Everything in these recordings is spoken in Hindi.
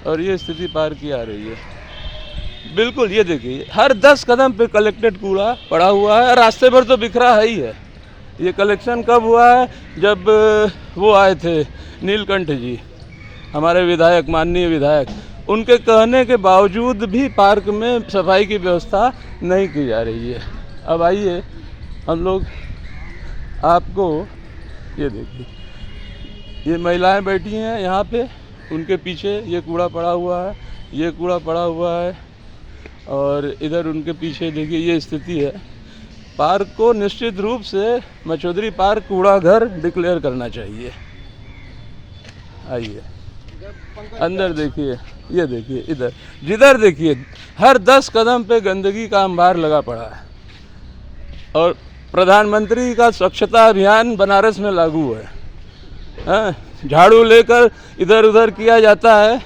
और ये स्थिति पार्क की आ रही है। बिल्कुल, ये देखिए हर 10 कदम पे कलेक्टेड कूड़ा पड़ा हुआ है, रास्ते भर तो बिखरा है ही है। ये कलेक्शन कब हुआ है? जब वो आए थे नीलकंठ जी, हमारे विधायक, माननीय विधायक, उनके कहने के बावजूद भी पार्क में सफाई की व्यवस्था नहीं की जा रही है। अब आइए हम लोग आपको ये देखिए, ये महिलाएं बैठी हैं यहाँ पे, उनके पीछे ये कूड़ा पड़ा हुआ है, ये कूड़ा पड़ा हुआ है, और इधर उनके पीछे देखिए ये स्थिति है। पार्क को निश्चित रूप से मचौधरी पार्क कूड़ा घर डिक्लेयर करना चाहिए। आइए अंदर देखिए, ये देखिए इधर, जिधर देखिए हर 10 कदम पे गंदगी का अंबार लगा पड़ा है। और प्रधानमंत्री का स्वच्छता अभियान बनारस में लागू है, झाड़ू लेकर इधर उधर किया जाता है,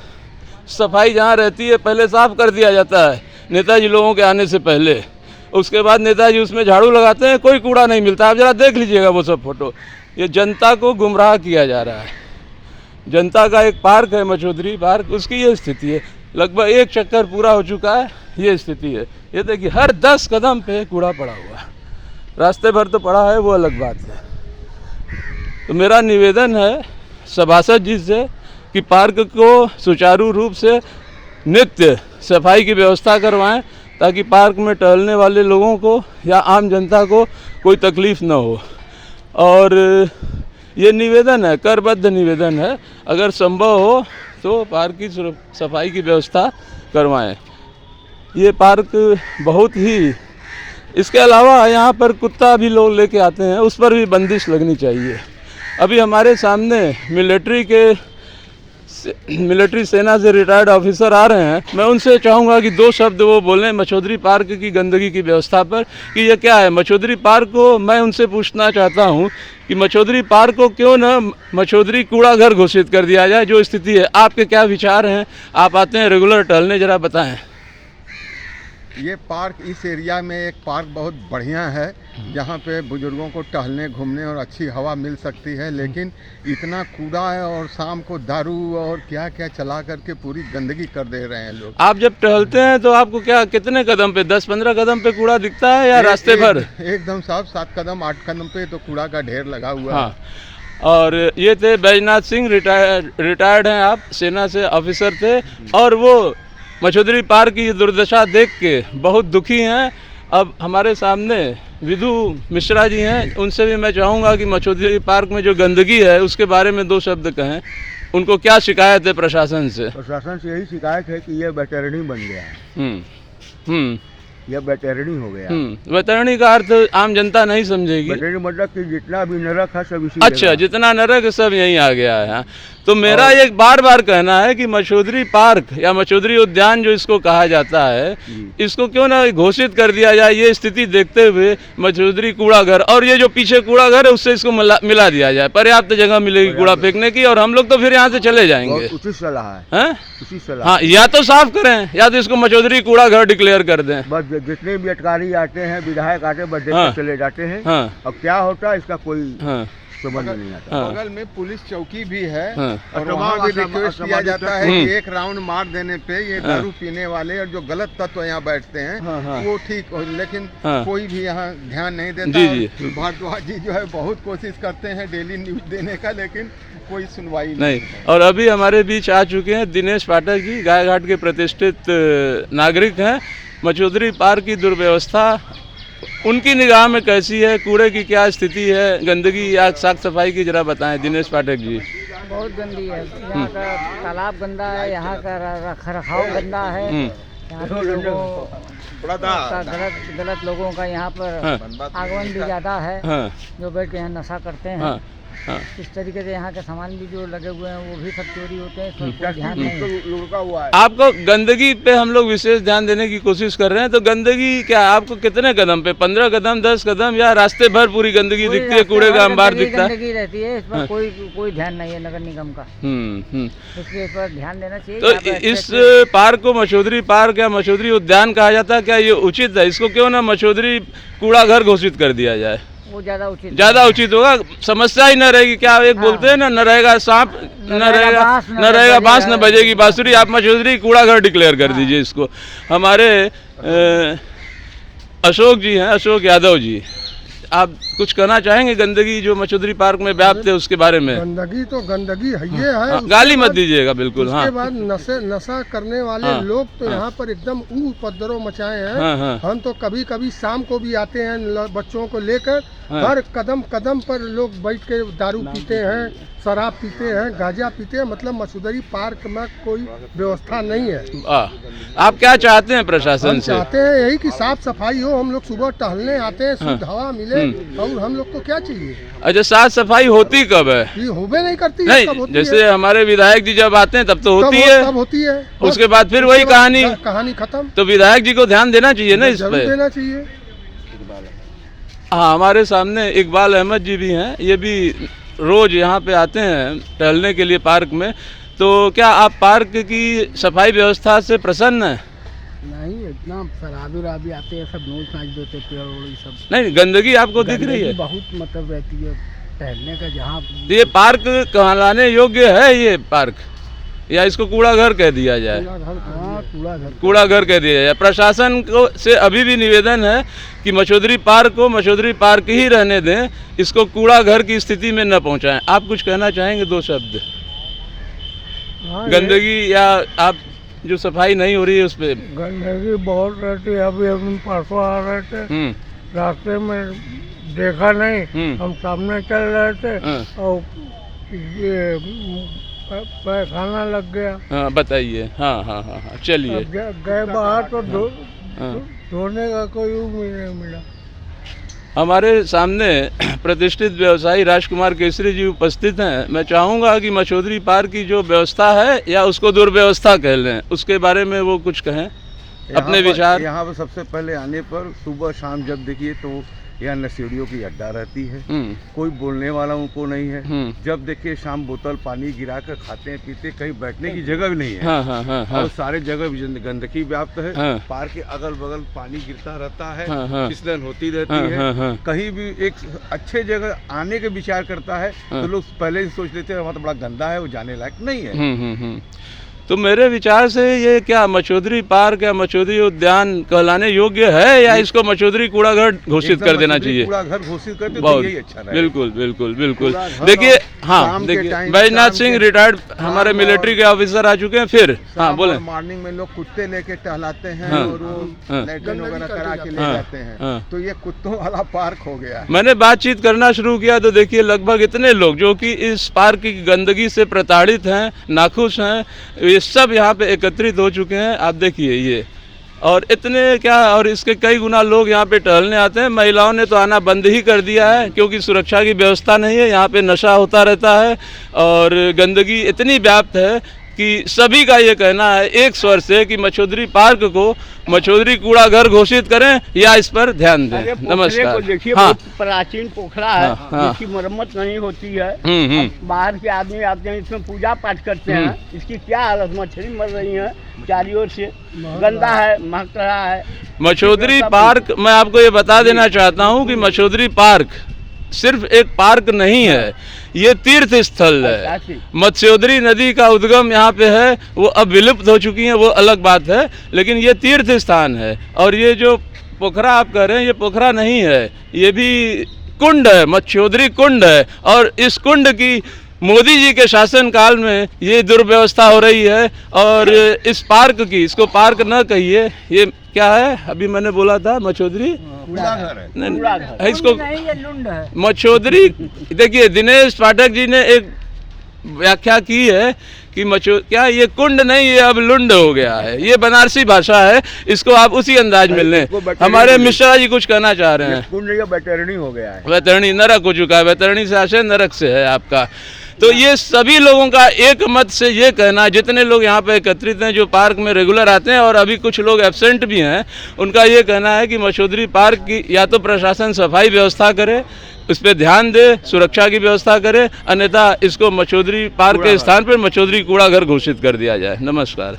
सफाई जहाँ रहती है पहले साफ कर दिया जाता है नेताजी लोगों के आने से पहले, उसके बाद नेताजी उसमें झाड़ू लगाते हैं, कोई कूड़ा नहीं मिलता। आप जरा देख लीजिएगा वो सब फोटो। ये जनता को गुमराह किया जा रहा है। जनता का एक पार्क है मचौधरी पार्क, उसकी ये स्थिति है। लगभग 1 चक्कर पूरा हो चुका है, ये स्थिति है। ये देखिए हर 10 कदम पे कूड़ा पड़ा हुआ है, रास्ते भर तो पड़ा है वो अलग बात है। तो मेरा निवेदन है सभासद जी से कि पार्क को सुचारू रूप से नित्य सफाई की व्यवस्था करवाएं, ताकि पार्क में टहलने वाले लोगों को या आम जनता को कोई तकलीफ़ न हो। और ये निवेदन है, करबद्ध निवेदन है, अगर संभव हो तो पार्क की सफाई की व्यवस्था करवाएं। ये पार्क बहुत ही, इसके अलावा यहाँ पर कुत्ता भी लोग लेके आते हैं, उस पर भी बंदिश लगनी चाहिए। अभी हमारे सामने मिलिट्री सेना से रिटायर्ड ऑफिसर आ रहे हैं, मैं उनसे चाहूँगा कि 2 शब्द वो बोलें मचौधरी पार्क की गंदगी की व्यवस्था पर, कि ये क्या है। मचौधरी पार्क को मैं उनसे पूछना चाहता हूँ कि मचौधरी पार्क को क्यों न मचौधरी कूड़ा घर घोषित कर दिया जाए, जो स्थिति है। आपके क्या विचार हैं? आप आते हैं रेगुलर टहलने, ज़रा बताएँ। ये पार्क, इस एरिया में एक पार्क बहुत बढ़िया है, जहाँ पे बुजुर्गों को टहलने घूमने और अच्छी हवा मिल सकती है। लेकिन इतना कूड़ा है और शाम को दारू और क्या क्या चला करके पूरी गंदगी कर दे रहे हैं लोग। आप जब टहलते हैं तो आपको क्या, कितने कदम पे, 10-15 कदम पे कूड़ा दिखता है या रास्ते भर? एकदम साफ 7 कदम 8 कदम पे तो कूड़ा का ढेर लगा हुआ है। और ये थे बैजनाथ सिंह, रिटायर्ड हैं आप, सेना से ऑफिसर थे, और वो मचौधरी पार्क की दुर्दशा देख के बहुत दुखी हैं। अब हमारे सामने विधु मिश्रा जी हैं, उनसे भी मैं चाहूँगा कि मचौधरी पार्क में जो गंदगी है उसके बारे में 2 शब्द कहें। उनको क्या शिकायत है प्रशासन से? प्रशासन से यही शिकायत है कि ये बैटरनी बन गया है। यह बैटरनी हो गया। बैतरणी का अर्थ आम जनता नहीं समझेगी। बैटरनी मतलब कि जितना भी नरक है सब इसी। अच्छा, जितना नरक सब यहीं आ गया है। तो मेरा ये बार बार कहना है कि मचौधरी पार्क या मचौधरी उद्यान जो इसको कहा जाता है, इसको क्यों ना घोषित कर दिया जाए, ये स्थिति देखते हुए मचौधरी कूड़ा घर, और ये जो पीछे कूड़ा घर है उससे इसको मिला दिया जाए। पर्याप्त जगह मिलेगी कूड़ा फेंकने की, और हम लोग तो फिर यहाँ से चले जाएंगे। उसी सलाह है, उसी सलाह। हाँ, या तो साफ करें या तो इसको मचौधरी कूड़ा घर डिक्लेयर कर दें। बस जितने भी अधिकारी आते हैं, विधायक आते हैं, बस चले जाते हैं। अब क्या होता है इसका कोई समझ नहीं आता। बगल में पुलिस चौकी भी है, और वहाँ भी रिक्वेस्ट किया जाता है कि 1 राउंड मार देने पे ये दारू पीने वाले और जो गलत तत्व यहाँ बैठते हैं वो ठीक हो, लेकिन कोई भी यहाँ ध्यान नहीं देता। भारद्वाज जी जो है बहुत कोशिश करते हैं डेली न्यूज देने का, लेकिन कोई सुनवाई नहीं। और अभी हमारे बीच आ चुके हैं दिनेश पाठक जी, गायघाट के प्रतिष्ठित नागरिक हैं। मचौधरी पार्क की दुर्व्यवस्था उनकी निगाह में कैसी है, कूड़े की क्या स्थिति है, गंदगी या साफ सफाई की, जरा बताएं दिनेश पाठक जी। बहुत गंदी है, यहाँ का तालाब गंदा है, यहाँ का रख रखाव गंदा है, यहाँ के लोगों का गलत लोगों का यहाँ पर आगमन भी ज़्यादा है, जो बैठ के यहाँ नशा करते हैं। इस तरीके से यहाँ के सामान भी जो लगे हुए हैं वो भी सब चोरी होते हैं, इस पर ध्यान नहीं। आपको गंदगी पे हम लोग विशेष ध्यान देने की कोशिश कर रहे हैं। तो गंदगी क्या, आपको कितने कदम पे, 15 कदम 10 कदम, या रास्ते भर पूरी गंदगी दिखती है, कूड़े का अंबार दिखता है? गंदगी रहती है, इस पर कोई ध्यान नहीं है नगर निगम का। इसलिए इस पर ध्यान देना चाहिए। तो इस पार्क को मचौधरी पार्क या मचौधरी उद्यान कहा जाता है, क्या ये उचित है? इसको क्यों ना मचौधरी कूड़ा घर घोषित कर दिया जाए? वो ज़्यादा उचित होगा, समस्या ही न रहेगी। क्या एक बोलते हैं ना, न रहेगा सांप, न रहेगा बांस, न बजेगी बांसुरी। आप मचौधरी कूड़ा घर डिक्लेयर कर दीजिए इसको। हमारे अशोक जी हैं, अशोक यादव जी, आप कुछ कहना चाहेंगे गंदगी जो मचौधरी पार्क में व्याप्त है उसके बारे में? गंदगी तो गंदगी है, गाली मत दीजिएगा बिल्कुल। हाँ, उसके बाद नशा करने वाले लोग तो यहाँ पर एकदम उपद्रव मचाए हैं। हम तो कभी कभी शाम को भी आते हैं बच्चों को लेकर, हर कदम कदम पर लोग बैठ के दारू पीते हैं, शराब पीते हैं, गांजा पीते हैं। मतलब मचौधरी पार्क में कोई व्यवस्था नहीं है। आप क्या चाहते हैं प्रशासन से? चाहते हैं यही कि साफ सफाई हो, हम लोग सुबह टहलने आते हैं, शुद्ध हवा मिले, और हम लोग को क्या चाहिए? अच्छा, साफ सफाई होती कब है? ये होबे नहीं करती। नहीं, जैसे हमारे विधायक जी जब आते हैं तब तो होती है, तब होती है, उसके बाद फिर वही कहानी खत्म। तो विधायक जी को ध्यान देना चाहिए ना इस पे। देना चाहिए। हाँ, हमारे सामने इकबाल अहमद जी भी हैं, ये भी रोज यहाँ पे आते हैं टहलने के लिए पार्क में। तो क्या आप पार्क की सफाई व्यवस्था से प्रसन्न हैं? नहीं, इतना शराबी वराबी आते हैं, सब नोच नाच देते, पेड़ सब। नहीं, गंदगी आपको दिख रही है? बहुत मतलब रहती है टहलने का। जहाँ ये पार्क कहलाने योग्य है ये पार्क, या इसको कूड़ा घर कह दिया जाए? कूड़ा घर कह दिया जाए। प्रशासन को से अभी भी निवेदन है कि मचौधरी पार्क को मचौधरी पार्क ही रहने दें, इसको कूड़ा घर की स्थिति में न पहुंचाएं। आप कुछ कहना चाहेंगे? 2 शब्द। गंदगी या आप जो सफाई नहीं हो रही है उस पर? गंदगी बहुत रहती है। अभी हम परसों आ रहे थे, रास्ते में देखा नहीं, हम सामने चल रहे थे और ये पैखाना लग गया। हाँ, बताइए। हाँ हाँ हाँ हाँ, चलिए। गए बाहर तो धोने का कोई उम्मीद नहीं मिला। हमारे सामने प्रतिष्ठित व्यवसायी राजकुमार केसरी जी उपस्थित हैं। मैं चाहूँगा कि मचौधरी पार्क की जो व्यवस्था है, या उसको दुर्व्यवस्था कह लें, उसके बारे में वो कुछ कहें, अपने विचार। यहाँ पर सबसे पहले आने पर सुबह शाम जब देखिए तो यहाँ नशेड़ियों की अड्डा रहती है, कोई बोलने वाला उनको नहीं है। जब देखिए शाम बोतल पानी गिरा कर खाते हैं पीते, कहीं बैठने की जगह भी नहीं है। और सारे जगह गंदगी व्याप्त है। पार्क के अगल बगल पानी गिरता रहता है, फिसलन होती रहती है। कहीं भी एक अच्छे जगह आने के विचार करता है तो लोग पहले ही सोच लेते हैं वहाँ तो बड़ा गंदा है, वो जाने लायक नहीं है। तो मेरे विचार से ये क्या मचौधरी पार्क या मचौधरी उद्यान कहलाने योग्य है, या इसको मचौधरी कूड़ा घर घोषित कर देना चाहिए? कूड़ा घर घोषित करते तो यही अच्छा रहेगा। बिल्कुल बिल्कुल बिल्कुल। देखिए, हाँ देखिए, बैजनाथ सिंह रिटायर्ड हमारे मिलिट्री के ऑफिसर आ चुके हैं। फिर हाँ बोले। मॉर्निंग में लोग कुत्ते लेके टहलाते हैं और वो लैट्रिन वगैरह करा के ले जाते हैं, तो ये कुत्तों वाला पार्क हो गया है। मैंने बातचीत करना शुरू किया तो देखिए लगभग इतने लोग जो कि इस पार्क की गंदगी से प्रताड़ित हैं, नाखुश हैं, ये सब यहाँ पे एकत्रित हो चुके हैं। आप देखिए ये, और इतने क्या, और इसके कई गुना लोग यहाँ पे टहलने आते हैं। महिलाओं ने तो आना बंद ही कर दिया है क्योंकि सुरक्षा की व्यवस्था नहीं है, यहाँ पे नशा होता रहता है और गंदगी इतनी व्याप्त है कि सभी का ये कहना है एक स्वर से कि मचौधरी पार्क को मचौधरी कूड़ा घर घोषित करें या इस पर ध्यान दें। नमस्कार। देखिए, हाँ, बहुत प्राचीन पोखरा है, जिसकी मरम्मत नहीं होती है। बाहर के आदमी आते हैं, इसमें पूजा पाठ करते हैं। इसकी क्या हालत, मछली मर रही है चारों ओर से, गंदा है, महक रहा है। मचौधरी पार्क, मैं आपको ये बता देना चाहता हूँ कि मचौधरी पार्क सिर्फ एक पार्क नहीं है, ये तीर्थ स्थल है। मत्स्योदरी नदी का उद्गम यहाँ पे है, वो अब विलुप्त हो चुकी है, वो अलग बात है, लेकिन ये तीर्थ स्थान है। और ये जो पोखरा आप कह रहे हैं, ये पोखरा नहीं है, ये भी कुंड है, मत्स्योदरी कुंड है। और इस कुंड की मोदी जी के शासनकाल में ये दुर्व्यवस्था हो रही है। और इस पार्क की, इसको पार्क न कहिए, ये क्या है, अभी मैंने बोला था मचौधरी कूड़ा घर है, इसको नहीं, ये लुंड है। मचौधरी, देखिए दिनेश पाठक जी ने एक व्याख्या की है कि क्या ये कुंड नहीं, ये अब लुंड हो गया है। ये बनारसी भाषा है, इसको आप उसी अंदाज में लें। हमारे मिश्रा जी कुछ कहना चाह रहे हैं। कुंड या वैतरणी हो गया है, वैतरणी नरक हो चुका है, वैतरणी से आशय नरक से है आपका। तो ये सभी लोगों का एक मत से ये कहना, जितने लोग यहाँ पे एकत्रित हैं, जो पार्क में रेगुलर आते हैं और अभी कुछ लोग एब्सेंट भी हैं, उनका ये कहना है कि मचौधरी पार्क की या तो प्रशासन सफाई व्यवस्था करे, उस पर ध्यान दे, सुरक्षा की व्यवस्था करे, अन्यथा इसको मचौधरी पार्क के स्थान पर मचौधरी कूड़ा घर घोषित कर दिया जाए। नमस्कार।